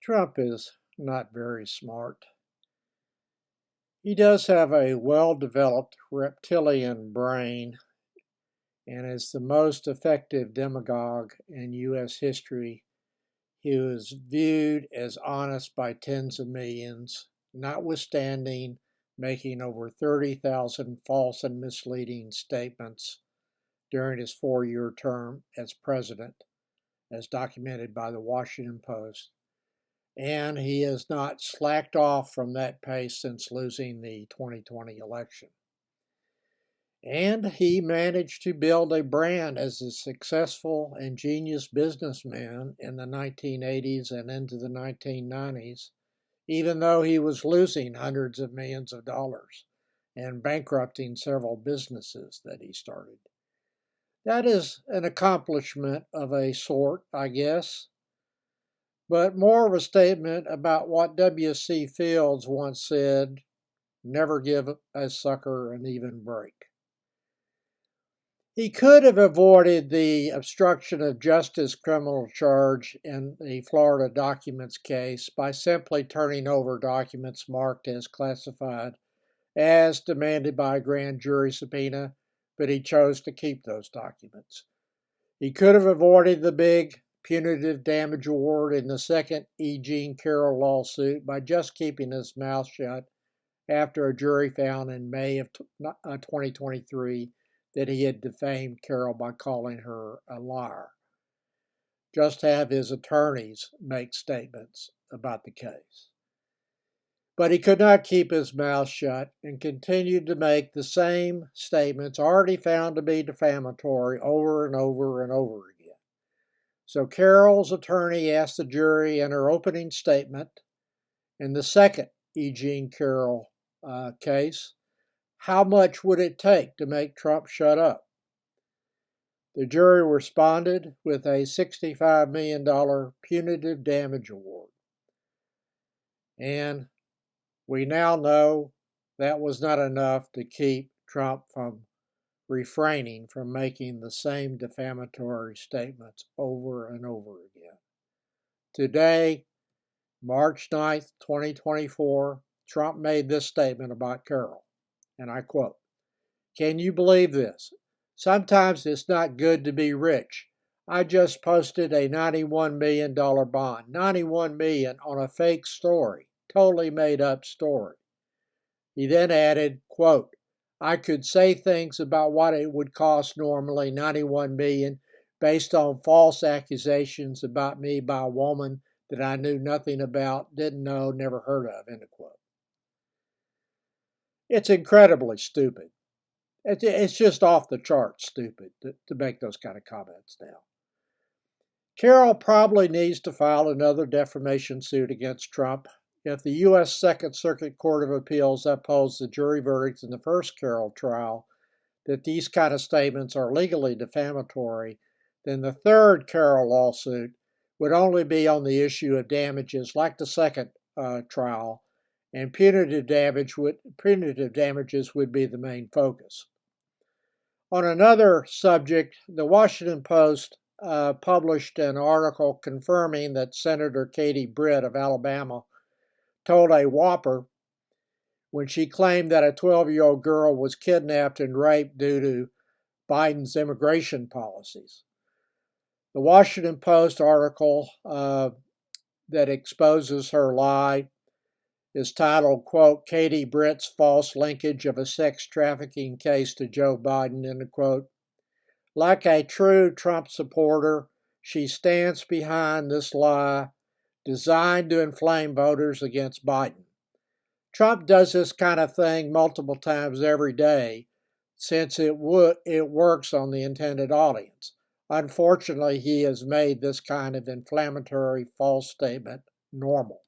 Trump is not very smart. He does have a well-developed reptilian brain and is the most effective demagogue in U.S. history. He was viewed as honest by tens of millions, notwithstanding making over 30,000 false and misleading statements during his 4-year term as president, as documented by the Washington Post. And he has not slacked off from that pace since losing the 2020 election. And he managed to build a brand as a successful and genius businessman in the 1980s and into the 1990s, even though he was losing hundreds of millions of dollars and bankrupting several businesses that he started. That is an accomplishment of a sort, I guess, but more of a statement about what W.C. Fields once said, never give a sucker an even break. He could have avoided the obstruction of justice criminal charge in the Florida documents case by simply turning over documents marked as classified as demanded by a grand jury subpoena, but he chose to keep those documents. He could have avoided the big punitive damage award in the second E. Jean Carroll lawsuit by just keeping his mouth shut after a jury found in May of 2023 that he had defamed Carroll by calling her a liar. Just have his attorneys make statements about the case. But he could not keep his mouth shut and continued to make the same statements already found to be defamatory over and over and over again. So Carroll's attorney asked the jury in her opening statement in the second E. Jean Carroll case, how much would it take to make Trump shut up? The jury responded with a $65 million punitive damage award. And we now know that was not enough to keep Trump from refraining from making the same defamatory statements over and over again. Today, March 9th, 2024, Trump made this statement about Carroll, and I quote, "Can you believe this? Sometimes it's not good to be rich. I just posted a $91 million bond, $91 million on a fake story, totally made up story." He then added, quote, "I could say things about what it would cost normally, $91 million, based on false accusations about me by a woman that I knew nothing about, didn't know, never heard of," end of quote. It's incredibly stupid. It's just off the chart stupid to make those kind of comments now. Carroll probably needs to file another defamation suit against Trump if the U.S. Second Circuit Court of Appeals upholds the jury verdict in the first Carroll trial that these kind of statements are legally defamatory. Then the third Carroll lawsuit would only be on the issue of damages like the second trial, and punitive damages would be the main focus. On another subject, the Washington Post published an article confirming that Senator Katie Britt of Alabama told a whopper when she claimed that a 12-year-old girl was kidnapped and raped due to Biden's immigration policies. The Washington Post article that exposes her lie is titled, quote, "Katie Britt's false linkage of a sex trafficking case to Joe Biden," end of quote. Like a true Trump supporter, she stands behind this lie designed to inflame voters against Biden. Trump does this kind of thing multiple times every day since it works on the intended audience. Unfortunately, he has made this kind of inflammatory false statement normal.